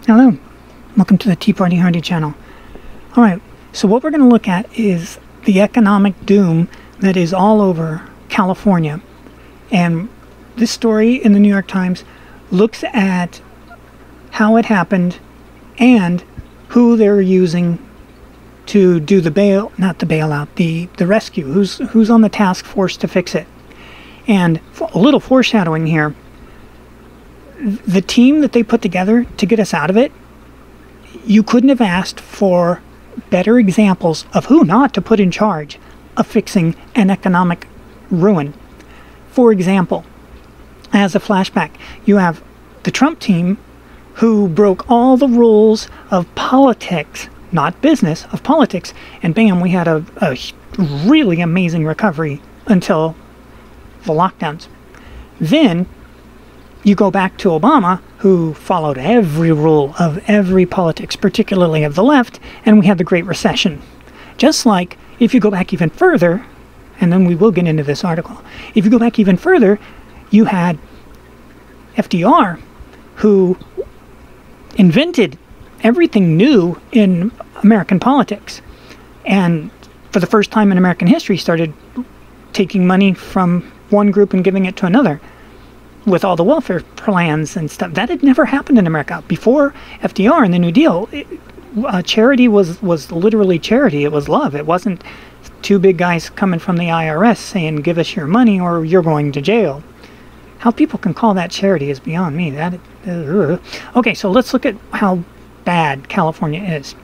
Hello, welcome to the Tea Party Hardy channel. Alright, so what we're going to look at is the economic doom that is all over California. And this story in the New York Times looks at how it happened and who they're using to do the the rescue, who's on the task force to fix it. And a little foreshadowing here, the team that they put together to get us out of it, you couldn't have asked for better examples of who not to put in charge of fixing an economic ruin. For example, as a flashback, you have the Trump team who broke all the rules of politics, not business, of politics, and bam, we had a really amazing recovery until the lockdowns. Then you go back to Obama, who followed every rule of every politics, particularly of the left, and we had the Great Recession. Just like, if you go back even further, and then we will get into this article, if you go back even further, you had FDR, who invented everything new in American politics, and for the first time in American history started taking money from one group and giving it to another, with all the welfare plans and stuff. That had never happened in America. Before FDR and the New Deal, charity was literally charity. It was love. It wasn't two big guys coming from the IRS saying, give us your money or you're going to jail. How people can call that charity is beyond me. Okay, so let's look at how bad California is.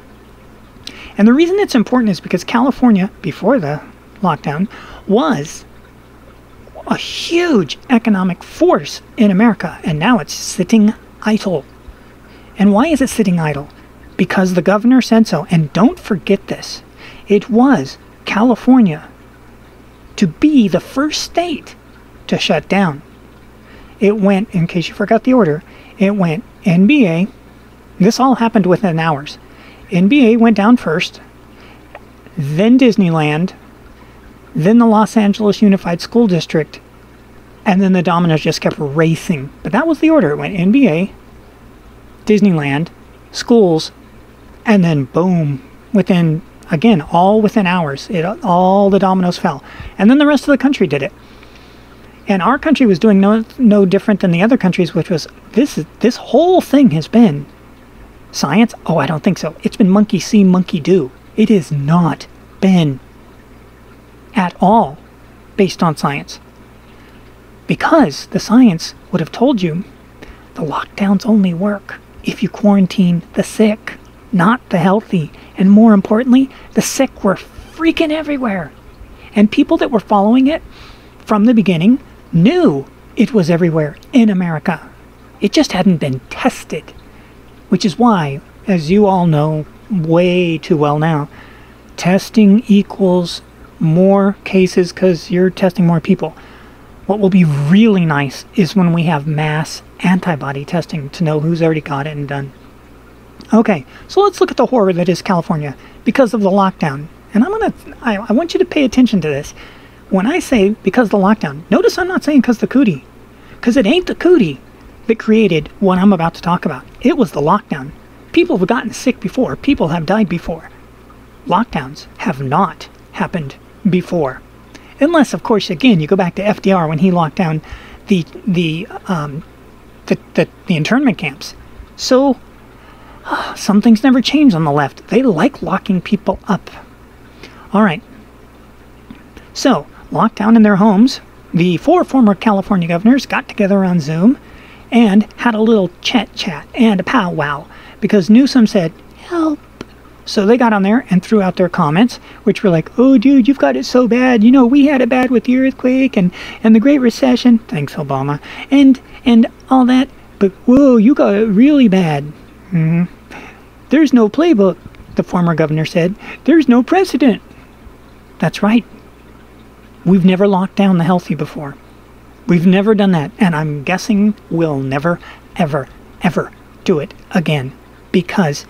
And the reason it's important is because California, before the lockdown, was a huge economic force in America, and now it's sitting idle. And why is it sitting idle? Because the governor said so. And don't forget this, it was California to be the first state to shut down. It went, in case you forgot the order, it went NBA, this all happened within hours. NBA went down first, then Disneyland, then the Los Angeles Unified School District, and then the dominoes just kept racing. But that was the order. It went NBA, Disneyland, schools, and then boom, within, again, all within hours, all the dominoes fell. And then the rest of the country did it. And our country was doing no different than the other countries, which was, this whole thing has been science? Oh, I don't think so. It's been monkey see, monkey do. It has not been at all based on science, because the science would have told you the lockdowns only work if you quarantine the sick, not the healthy. And more importantly, the sick were freaking everywhere, and people that were following it from the beginning knew it was everywhere in America. It just hadn't been tested, which is why, as you all know way too well now, testing equals more cases because you're testing more people. What will be really nice is when we have mass antibody testing to know who's already got it and done. Okay, so let's look at the horror that is California because of the lockdown. And I want you to pay attention to this. When I say because of the lockdown, notice I'm not saying because the cootie, because it ain't the cootie that created what I'm about to talk about. It was the lockdown. People have gotten sick before. People have died before. Lockdowns have not happened before, unless, of course, again, you go back to FDR when he locked down the internment camps. So some things never change on the left. They like locking people up. All right. So locked down in their homes, the 4 former California governors got together on Zoom and had a little chat and a powwow because Newsom said, help. So they got on there and threw out their comments, which were like, oh, dude, you've got it so bad. You know, we had it bad with the earthquake and the Great Recession. Thanks, Obama. And all that. But, whoa, you got it really bad. There's no playbook, the former governor said. There's no precedent. That's right. We've never locked down the healthy before. We've never done that. And I'm guessing we'll never, ever, ever do it again. Because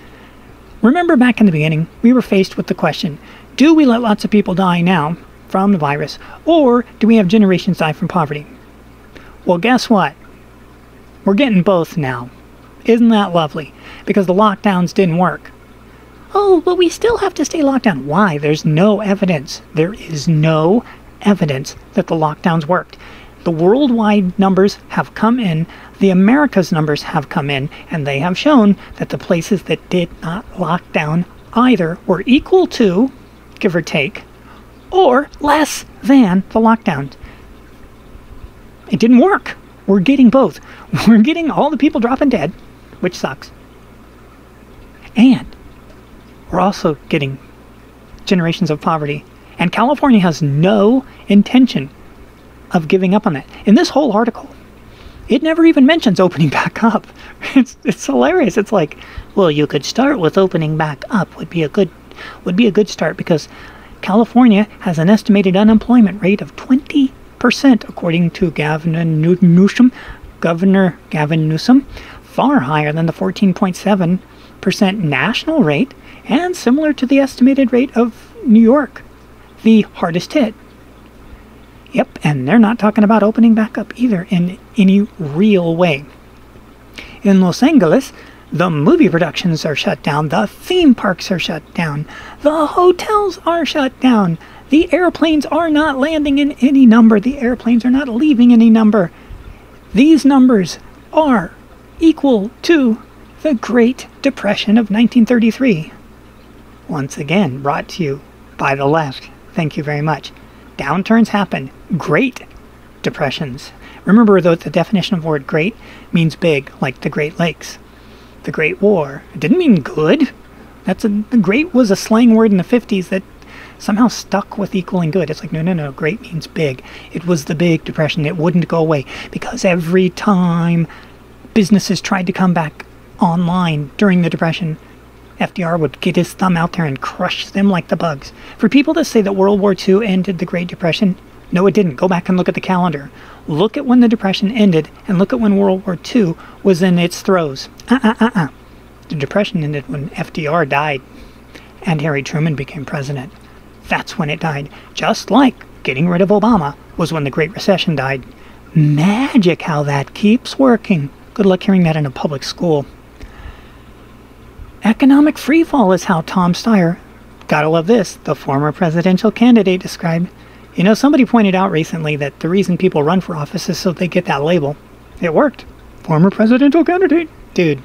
remember back in the beginning, we were faced with the question, do we let lots of people die now from the virus, or do we have generations die from poverty? Well, guess what? We're getting both now. Isn't that lovely? Because the lockdowns didn't work. Oh, but we still have to stay locked down. Why? There's no evidence. There is no evidence that the lockdowns worked. The worldwide numbers have come in, the America's numbers have come in, and they have shown that the places that did not lock down either were equal to, give or take, or less than the lockdowns. It didn't work. We're getting both. We're getting all the people dropping dead, which sucks. And we're also getting generations of poverty. And California has no intention of giving up on that. In this whole article, it never even mentions opening back up. It's hilarious. It's like, well, you could start with opening back up would be a good start, because California has an estimated unemployment rate of 20%, according to Governor Gavin Newsom, far higher than the 14.7% national rate, and similar to the estimated rate of New York, the hardest hit. Yep, and they're not talking about opening back up either in any real way. In Los Angeles, the movie productions are shut down, the theme parks are shut down, the hotels are shut down, the airplanes are not landing in any number, the airplanes are not leaving any number. These numbers are equal to the Great Depression of 1933. Once again, brought to you by the left. Thank you very much. Downturns happen. Great Depressions. Remember, though, the definition of the word great means big, like the Great Lakes. The Great War. It didn't mean good. Great was a slang word in the 50s that somehow stuck with equaling good. It's like, no, great means big. It was the Big Depression. It wouldn't go away, because every time businesses tried to come back online during the Depression, FDR would get his thumb out there and crush them like the bugs. For people to say that World War II ended the Great Depression, no, it didn't. Go back and look at the calendar. Look at when the Depression ended, and look at when World War II was in its throes. The Depression ended when FDR died and Harry Truman became president. That's when it died. Just like getting rid of Obama was when the Great Recession died. Magic how that keeps working. Good luck hearing that in a public school. Economic freefall is how Tom Steyer, gotta love this, the former presidential candidate, described. You know, somebody pointed out recently that the reason people run for office is so they get that label. It worked. Former presidential candidate. Dude.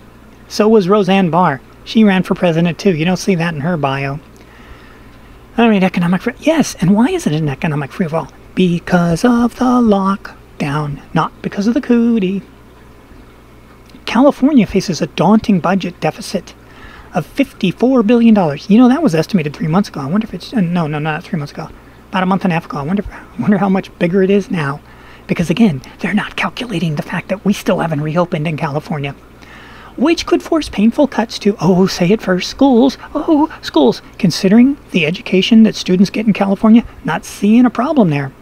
So was Roseanne Barr. She ran for president too. You don't see that in her bio. I mean, yes, and why is it an economic freefall? Because of the lockdown, not because of the cootie. California faces a daunting budget deficit of $54 billion. You know, that was estimated 3 months ago. I wonder if it's... No, not 3 months ago. About a month and a half ago. I wonder how much bigger it is now. Because, again, they're not calculating the fact that we still haven't reopened in California. Which could force painful cuts to, say it first, schools. Schools. Considering the education that students get in California, not seeing a problem there.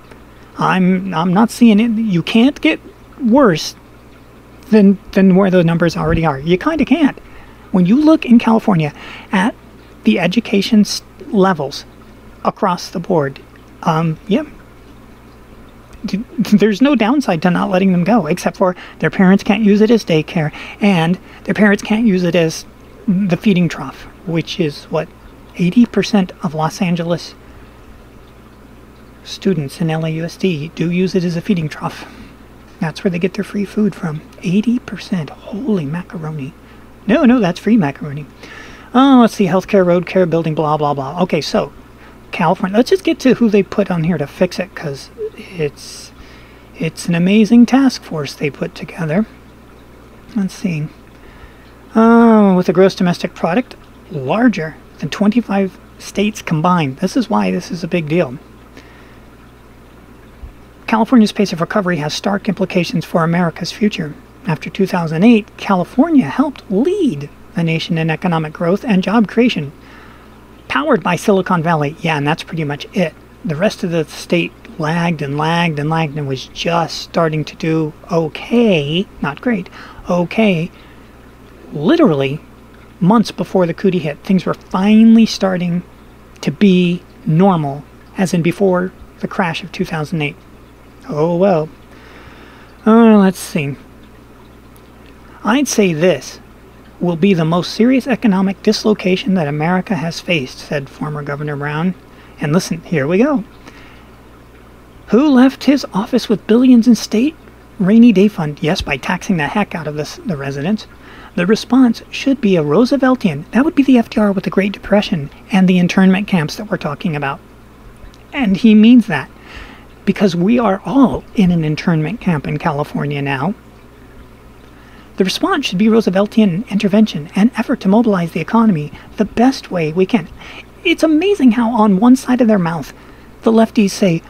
I'm not seeing it. You can't get worse than where the numbers already are. You kind of can't. When you look in California at the education levels across the board, there's no downside to not letting them go, except for their parents can't use it as daycare, and their parents can't use it as the feeding trough, which is what 80% of Los Angeles students in LAUSD do use it as a feeding trough. That's where they get their free food from. 80%. Holy macaroni. No, that's free macaroni. Let's see, healthcare, road care, building, blah, blah, blah. Okay, so, California. Let's just get to who they put on here to fix it, because it's an amazing task force they put together. Let's see. With a gross domestic product larger than 25 states combined. This is why this is a big deal. California's pace of recovery has stark implications for America's future. After 2008, California helped lead the nation in economic growth and job creation, powered by Silicon Valley. Yeah, and that's pretty much it. The rest of the state lagged and was just starting to do okay, not great, okay, literally months before the cootie hit. Things were finally starting to be normal, as in before the crash of 2008. Oh well. Let's see. I'd say this. will be the most serious economic dislocation that America has faced, said former Governor Brown. And listen, here we go. Who left his office with billions in state rainy day fund? Yes, by taxing the heck out of the residents. The response should be a Rooseveltian. That would be the FDR with the Great Depression and the internment camps that we're talking about. And he means that, because we are all in an internment camp in California now. The response should be Rooseveltian intervention and effort to mobilize the economy the best way we can. It's amazing how on one side of their mouth, the lefties say,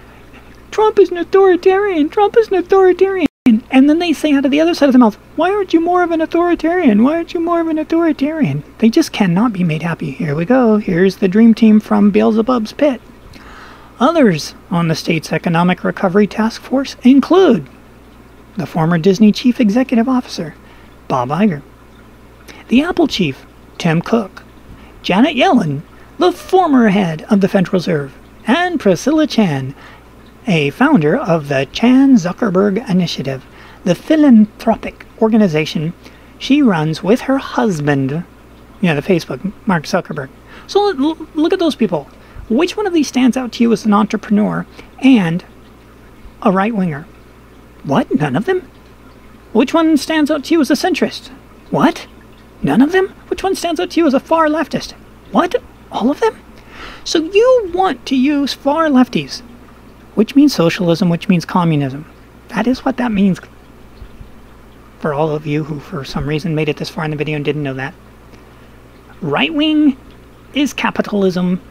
Trump is an authoritarian, Trump is an authoritarian. And then they say out of the other side of the mouth, why aren't you more of an authoritarian? Why aren't you more of an authoritarian? They just cannot be made happy. Here we go. Here's the dream team from Beelzebub's pit. Others on the state's Economic Recovery Task Force include the former Disney Chief Executive Officer, Bob Iger, the Apple Chief, Tim Cook, Janet Yellen, the former head of the Federal Reserve, and Priscilla Chan, a founder of the Chan Zuckerberg Initiative, the philanthropic organization she runs with her husband, the Facebook, Mark Zuckerberg. So look at those people. Which one of these stands out to you as an entrepreneur and a right-winger? What? None of them? Which one stands out to you as a centrist? What? None of them? Which one stands out to you as a far leftist? What? All of them? So you want to use far lefties, which means socialism, which means communism. That is what that means. For all of you who for some reason made it this far in the video and didn't know that. Right wing is capitalism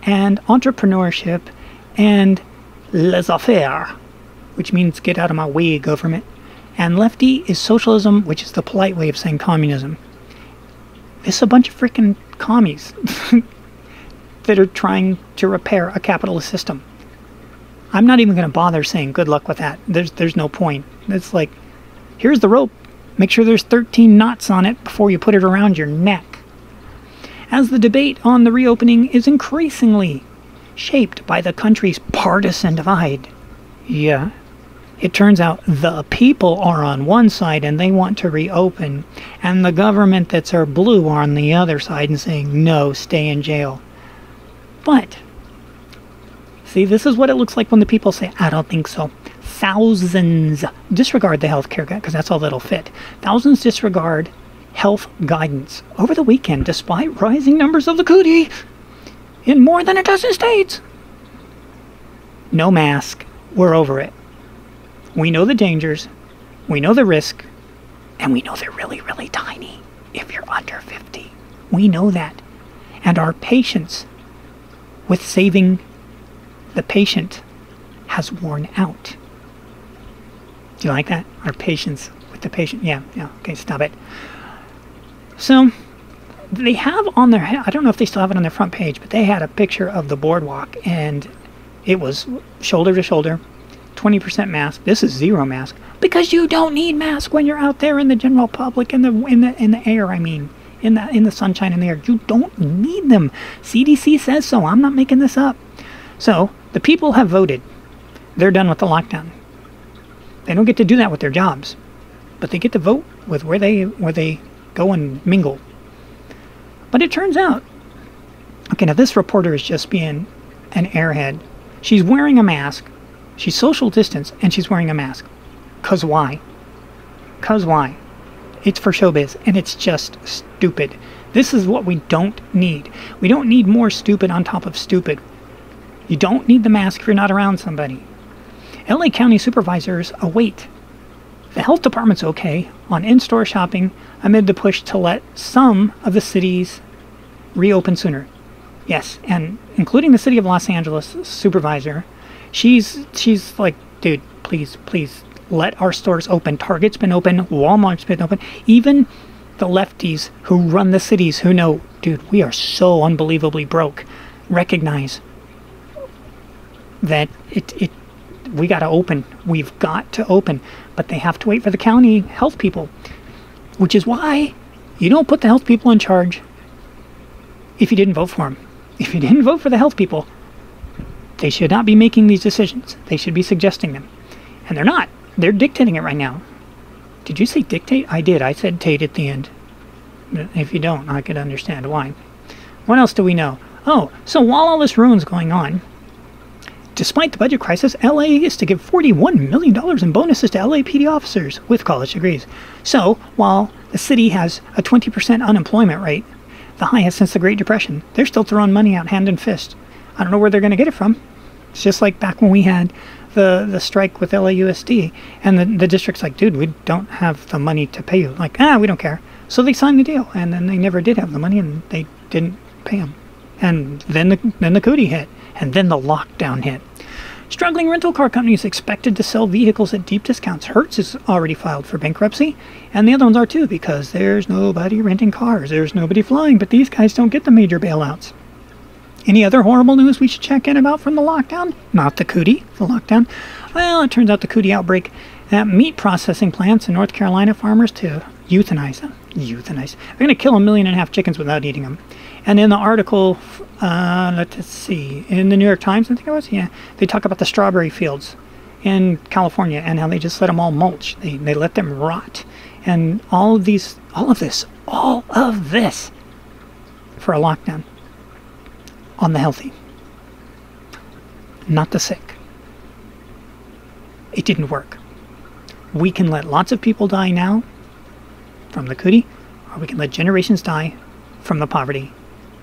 and entrepreneurship and laissez-faire, which means get out of my way, government. And lefty is socialism, which is the polite way of saying communism. It's a bunch of freaking commies that are trying to repair a capitalist system. I'm not even going to bother saying good luck with that. There's no point. It's like, here's the rope. Make sure there's 13 knots on it before you put it around your neck. As the debate on the reopening is increasingly shaped by the country's partisan divide. Yeah. It turns out the people are on one side and they want to reopen, and the government that's our blue are on the other side and saying, no, stay in jail. But see, this is what it looks like when the people say, I don't think so. Thousands disregard the health care guide, because that's all that'll fit. Thousands disregard health guidance over the weekend, despite rising numbers of the cootie in more than a dozen states. No mask. We're over it. We know the dangers. We know the risk. And we know they're really, really tiny if you're under 50. We know that. And our patience with saving the patient has worn out. Do you like that? Our patience with the patient. Yeah, okay, stop it. So, they have on their, I don't know if they still have it on their front page, but they had a picture of the boardwalk, and it was shoulder to shoulder, 20% mask. This is zero mask, because you don't need mask when you're out there in the general public, in the air, I mean. In the sunshine and the air. You don't need them. CDC says so. I'm not making this up. So, the people have voted. They're done with the lockdown. They don't get to do that with their jobs. But they get to vote with where they go and mingle. But it turns out, okay, now this reporter is just being an airhead. She's wearing a mask. She's social distance, and she's wearing a mask. 'Cause why? 'Cause why? It's for showbiz, and it's just stupid. This is what we don't need. We don't need more stupid on top of stupid. You don't need the mask if you're not around somebody. LA County supervisors await the health department's okay on in-store shopping amid the push to let some of the cities reopen sooner. Yes, and including the city of Los Angeles supervisor, she's like, dude, please, let our stores open. Target's been open. Walmart's been open. Even the lefties who run the cities who know, dude, we are so unbelievably broke, recognize that we got to open. We've got to open. But they have to wait for the county health people, which is why you don't put the health people in charge if you didn't vote for them. If you didn't vote for the health people, they should not be making these decisions. They should be suggesting them. And they're not. They're dictating it right now. Did you say dictate? I did. I said tate at the end. If you don't, I could understand why. What else do we know? Oh, so while all this ruin's going on, despite the budget crisis, LA is to give $41 million in bonuses to LAPD officers with college degrees. So, while the city has a 20% unemployment rate, the highest since the Great Depression, they're still throwing money out hand and fist. I don't know where they're going to get it from. It's just like back when we had the strike with LAUSD, and the district's like, dude, we don't have the money to pay you. Like, we don't care. So they signed the deal, and then they never did have the money, and they didn't pay them. And then the cootie hit, and then the lockdown hit. Struggling rental car companies expected to sell vehicles at deep discounts. Hertz is already filed for bankruptcy, and the other ones are too, because there's nobody renting cars. There's nobody flying, but these guys don't get the major bailouts. Any other horrible news we should check in about from the lockdown? Not the cootie, the lockdown. Well, it turns out the cootie outbreak at meat processing plants in North Carolina farmers to euthanize them. Euthanize. They're going to kill 1.5 million chickens without eating them. And in the article, let's see, in the New York Times, I think it was, yeah, they talk about the strawberry fields in California and how they just let them all mulch. They let them rot. And all of this for a lockdown on the healthy, not the sick. It didn't work. We can let lots of people die now from the cootie, or we can let generations die from the poverty.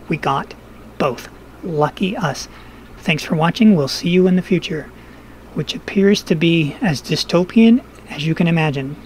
We got both. Lucky us. Thanks for watching. We'll see you in the future, which appears to be as dystopian as you can imagine.